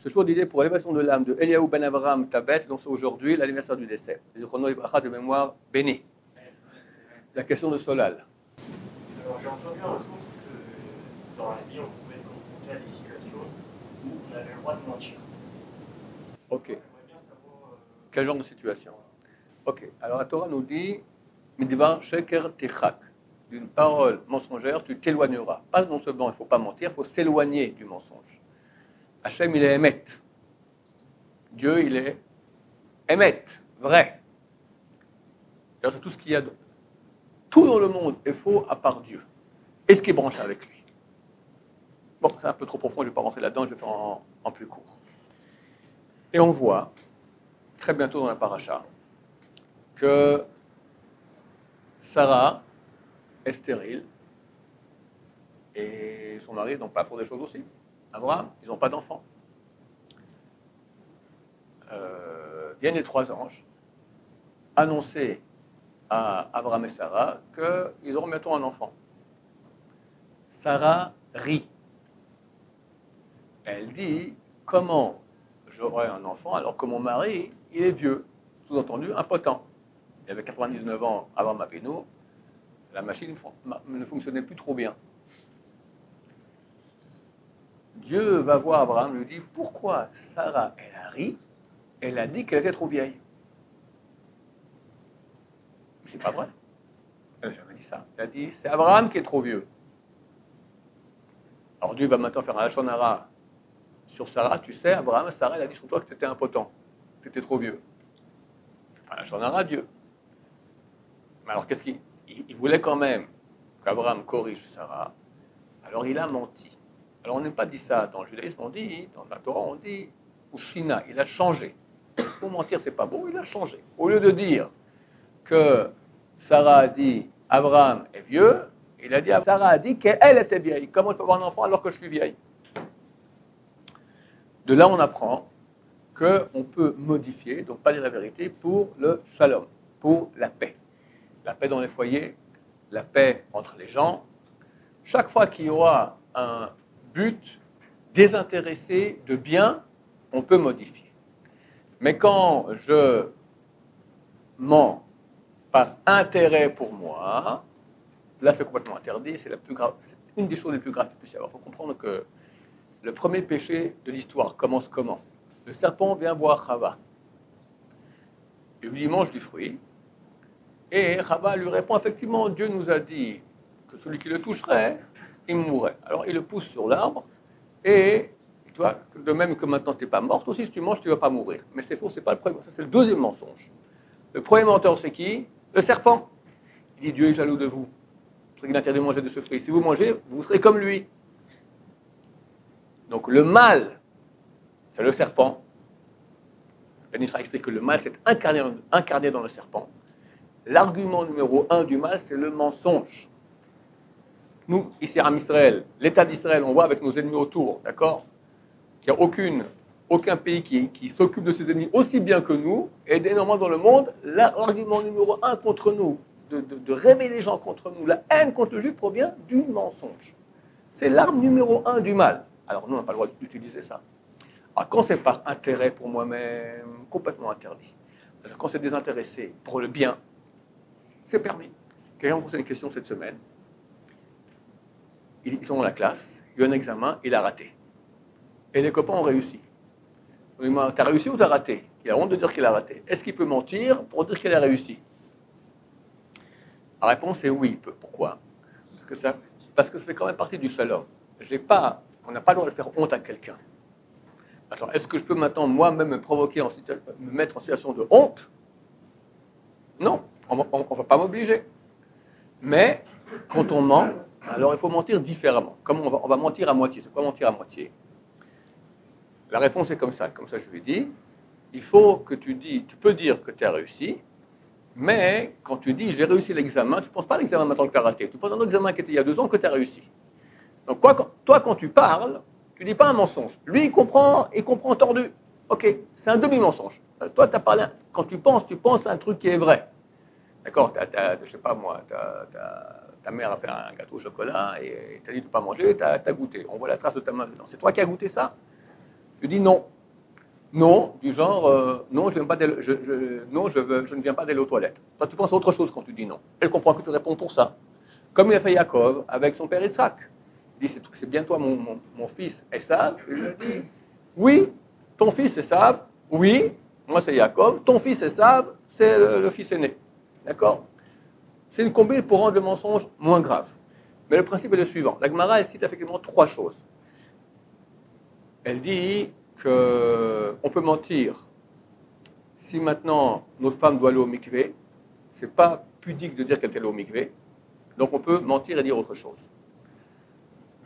ce jour d'idée pour l'élévation de l'âme de Eliaou Ben Avraham Tabet, donc c'est aujourd'hui l'anniversaire du décès. Zichrono Ivracha de mémoire béni. La question de Solal. Alors j'ai entendu un jour que dans la vie on pouvait être confronté à des situations où on avait le droit de mentir. Ok. Quel genre de situation? Ok. Alors la Torah nous dit Midvar Sheker Tichak. D'une parole mensongère, tu t'éloigneras. Pas non seulement il ne faut pas mentir, il faut s'éloigner du mensonge. Hachem, il est Emet. Dieu, il est Emet, vrai. Alors, c'est tout ce qu'il y a. Tout dans le monde est faux à part Dieu. Et ce qui est branché avec lui. Bon, c'est un peu trop profond, je ne vais pas rentrer là-dedans, je vais faire en plus court. Et on voit, très bientôt dans la paracha, que Sarah est stérile et son mari, donc pas fort des choses aussi. Abraham, ils n'ont pas d'enfant. Viennent les 3 anges annoncer à Abraham et Sarah qu'ils auront bientôt un enfant. Sarah rit. Elle dit, comment j'aurai un enfant alors que mon mari, il est vieux, sous-entendu impotent. Il avait 99 ans avant Avinu, la machine ne fonctionnait plus trop bien. Dieu va voir Abraham, lui dit, pourquoi Sarah, elle a ri, elle a dit qu'elle était trop vieille. Mais c'est pas vrai. Elle n'a jamais dit ça. Elle a dit, c'est Abraham qui est trop vieux. Alors Dieu va maintenant faire un Lachon Hara sur Sarah. Tu sais, Abraham, Sarah, elle a dit sur toi que tu étais impotent, que tu étais trop vieux. C'est pas un Lachon Hara, Dieu. Mais alors qu'est-ce qu'il voulait quand même qu'Abraham corrige Sarah. Alors il a menti. Alors on n'aime pas dit ça dans le judaïsme, on dit, dans la Torah, on dit, ou Shina, il a changé. Pour mentir, c'est pas beau, il a changé. Au lieu de dire que Sarah a dit Abraham est vieux, il a dit Sarah a dit qu'elle était vieille. Comment je peux avoir un enfant alors que je suis vieille? De là, on apprend qu'on peut modifier, donc pas dire la vérité, pour le shalom, pour la paix. La paix dans les foyers, la paix entre les gens. Chaque fois qu'il y aura un but désintéressé de bien, on peut modifier. Mais quand je mens par intérêt pour moi, là c'est complètement interdit, c'est une des choses les plus graves qu'il puisse y avoir. Il faut comprendre que le premier péché de l'histoire commence comment? Le serpent vient voir Chava. Et lui mange du fruit. Et Chava lui répond, effectivement, Dieu nous a dit que celui qui le toucherait, il mourrait. Alors il le pousse sur l'arbre, et toi, de même que maintenant tu n'es pas morte, aussi si tu manges, tu ne vas pas mourir. Mais c'est faux, c'est pas le premier. Ça c'est le deuxième mensonge. Le premier menteur, c'est qui? Le serpent. Il dit, Dieu est jaloux de vous. C'est qu'il interdit de manger de ce fruit. Si vous mangez, vous serez comme lui. Donc le mal, c'est le serpent. Ben Ishra explique que le mal, c'est incarné dans le serpent. L'argument numéro 1 du mal, c'est le mensonge. Nous, ici à Israël, l'État d'Israël, on voit avec nos ennemis autour, d'accord, qu'il n'y a aucun pays qui s'occupe de ses ennemis aussi bien que nous, et énormément dans le monde, l'argument numéro 1 contre nous, de réveiller les gens contre nous, la haine contre le juif provient du mensonge. C'est l'arme numéro 1 du mal. Alors nous, on n'a pas le droit d'utiliser ça. Alors quand c'est par intérêt pour moi-même, complètement interdit. Quand c'est désintéressé pour le bien, c'est permis. Quelqu'un me pose une question cette semaine. Ils sont dans la classe, il y a un examen, il a raté. Et les copains ont réussi. On lui demande, t'as réussi ou t'as raté? Il a honte de dire qu'il a raté. Est-ce qu'il peut mentir pour dire qu'il a réussi? La réponse est oui, il peut. Pourquoi? Parce que ça fait quand même partie du shalom. On n'a pas le droit de faire honte à quelqu'un. Attends, est-ce que je peux maintenant moi-même me mettre en situation de honte? Non, on ne va pas m'obliger. Mais quand on ment, alors il faut mentir différemment. Comment on va mentir à moitié? C'est quoi mentir à moitié? La réponse est comme ça je lui ai dit. Il faut que tu peux dire que tu as réussi, mais quand tu dis j'ai réussi l'examen, tu ne penses pas à l'examen maintenant que tu as raté. Tu penses à un autre examen qui était il y a 2 ans que tu as réussi. Donc toi, quand tu parles, tu ne dis pas un mensonge. Lui, il comprend tordu. Ok, c'est un demi-mensonge. Toi, tu as parlé, quand tu penses à un truc qui est vrai. D'accord, je sais pas moi, ta mère a fait un gâteau au chocolat et t'as dit de ne pas manger, t'as goûté. On voit la trace de ta main dedans. C'est toi qui as goûté ça? Tu dis non. Non, du genre, non, je, viens pas non je ne viens pas d'aller aux toilettes. Toi, tu penses à autre chose quand tu dis non. Elle comprend que tu réponds pour ça. Comme il a fait Yaakov avec son père Yitzhak. Il dit, c'est bien toi, mon fils Esav. Il lui dit, oui, ton fils Esav, oui, moi c'est Yaakov, ton fils Esav, c'est le fils aîné. D'accord? C'est une combine pour rendre le mensonge moins grave. Mais le principe est le suivant. La Gemara, elle cite effectivement trois choses. Elle dit qu'on peut mentir si maintenant notre femme doit aller au mikvé. C'est pas pudique de dire qu'elle est allée au mikvé. Donc on peut mentir et dire autre chose.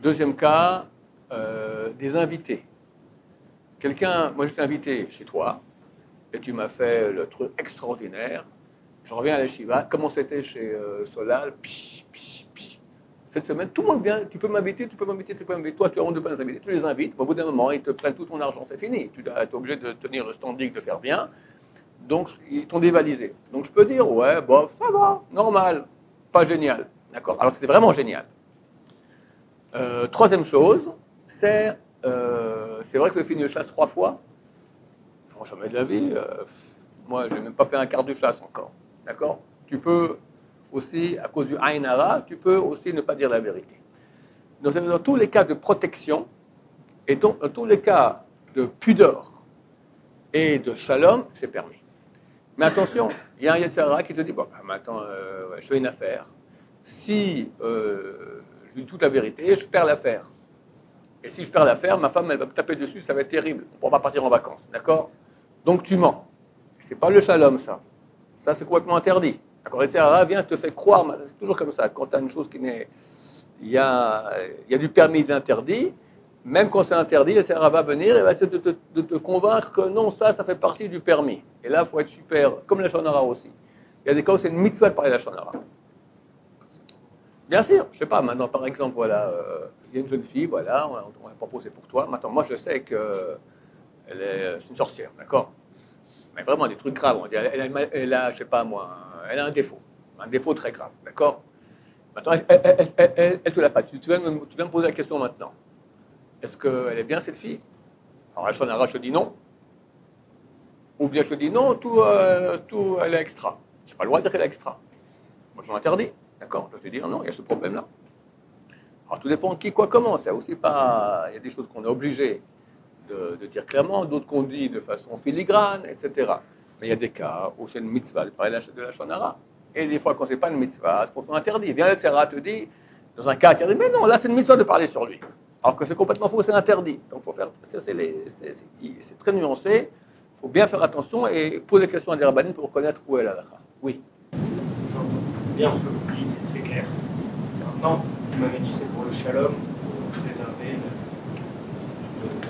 Deuxième cas, des invités. Moi je t'ai invité chez toi et tu m'as fait le truc extraordinaire. Je reviens à la Shiva. Comment c'était chez Solal? Cette semaine, tout le monde vient, tu peux m'inviter. Toi, tu as honte de pas les inviter, tu les invites. Au bout d'un moment, ils te prennent tout ton argent, c'est fini. Tu es obligé de tenir le standing, de faire bien. Donc, ils t'ont dévalisé. Donc, je peux dire, ouais, bof, ça va, normal, pas génial. D'accord? Alors que c'était vraiment génial. Troisième chose, c'est vrai que j'ai fini le chasse 3 fois. Non, jamais de la vie. Moi, je n'ai même pas fait un quart de chasse encore. D'accord? Tu peux aussi, à cause du Aïn Hara, tu peux aussi ne pas dire la vérité. Donc, dans tous les cas de protection, et donc dans tous les cas de pudeur et de shalom, c'est permis. Mais attention, il y a un Yetzer Hara qui te dit, bon, maintenant, je fais une affaire. Si je dis toute la vérité, je perds l'affaire. Et si je perds l'affaire, ma femme, elle va me taper dessus, ça va être terrible. On ne pourra pas partir en vacances, d'accord? Donc tu mens. C'est pas le shalom, ça. Ça, c'est complètement interdit. D'accord? Yetzer Hara vient te fait croire, c'est toujours comme ça, quand tu as une chose qui n'est... Il y a du permis d'interdit, même quand c'est interdit, Yetzer Hara va venir et va essayer de te convaincre que non, ça fait partie du permis. Et là, il faut être super, comme la Lachon Hara aussi. Il y a des cas où c'est une mitzvah de parler la Lachon Hara. Bien sûr, je ne sais pas, maintenant par exemple, voilà, il y a une jeune fille, voilà, on l'a proposé pour toi. Maintenant, moi je sais que c'est une sorcière, d'accord? Mais vraiment des trucs graves. On dit, elle a, je sais pas moi, elle a un défaut très grave, d'accord? Maintenant, elle te l'a pas. Tu viens me poser la question maintenant. Est-ce qu'elle est bien cette fille? Alors la Shonara, je te dis non. Ou bien je te dis non, tout elle est extra. Je n'ai pas le droit de dire qu'elle est extra. Moi je m'interdis, d'accord? Je vais te dire non, il y a ce problème-là. Alors tout dépend de qui, quoi, comment. C'est aussi pas. Il y a des choses qu'on est obligé de dire clairement, d'autres qu'on dit de façon filigrane, etc. Mais il y a des cas où c'est une mitzvah de parler de la Shonara. Et des fois, quand ce n'est pas une mitzvah, c'est pourtant interdit. Viens, le Tzera te dit, dans un cas interdit, mais non, là, c'est une mitzvah de parler sur lui. Alors que c'est complètement faux, c'est interdit. Donc, faut faire, c'est très nuancé. Il faut bien faire attention et poser des questions à des rabbinines pour connaître où est la halakha. Oui. J'entends bien ce que vous dites, c'est très clair. Maintenant, vous m'avez dit c'est pour le shalom, pour préserver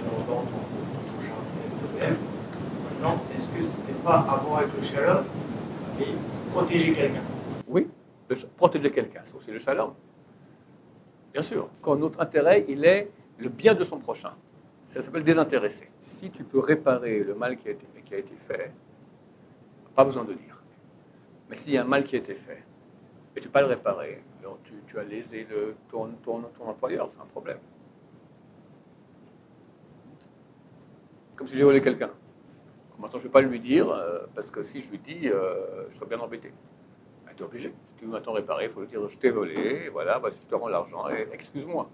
l'entente entre son prochain et le SOBM. Maintenant, est-ce que c'est pas avoir avec le shalom et protéger quelqu'un? Oui, protéger quelqu'un, c'est aussi le shalom. Bien sûr, quand notre intérêt, il est le bien de son prochain. Ça s'appelle désintéressé. Si tu peux réparer le mal qui a été fait, pas besoin de dire. Mais s'il y a un mal qui a été fait, et tu ne peux pas le réparer, alors tu as lésé ton employeur, c'est un problème. Comme si j'ai volé quelqu'un. Maintenant, je ne vais pas lui dire, parce que si je lui dis, je serai bien embêté. Tu es obligé. Si tu veux maintenant réparer, il faut lui dire, je t'ai volé, voilà, bah, si je te rends l'argent, excuse-moi.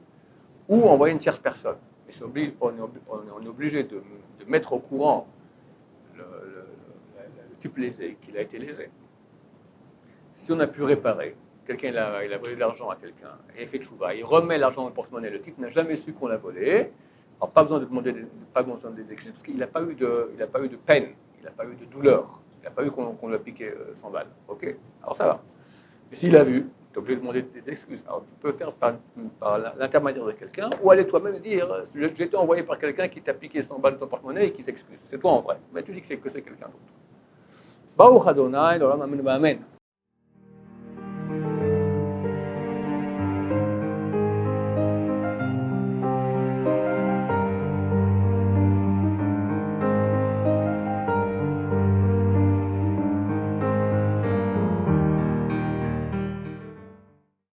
Ou envoyer une tierce personne. Et on est obligé de mettre au courant le type lésé, qu'il a été lésé. Si on a pu réparer, quelqu'un il a volé de l'argent à quelqu'un, et il fait tchouva, il remet l'argent dans le porte-monnaie, le type n'a jamais su qu'on l'a volé, alors pas besoin de demander des excuses, parce qu'il n'a pas eu de peine, il n'a pas eu de douleur, il n'a pas eu qu'on lui a piqué 100 balles. Ok? Alors ça va. Mais s'il a vu, tu es obligé de demander des excuses. Alors tu peux faire par l'intermédiaire de quelqu'un, ou aller toi-même et dire, j'ai été envoyé par quelqu'un qui t'a piqué 100 balles de ton porte-monnaie et qui s'excuse. C'est toi en vrai, mais tu dis que c'est quelqu'un d'autre. Baruch Adonai, l'olam amen, amen.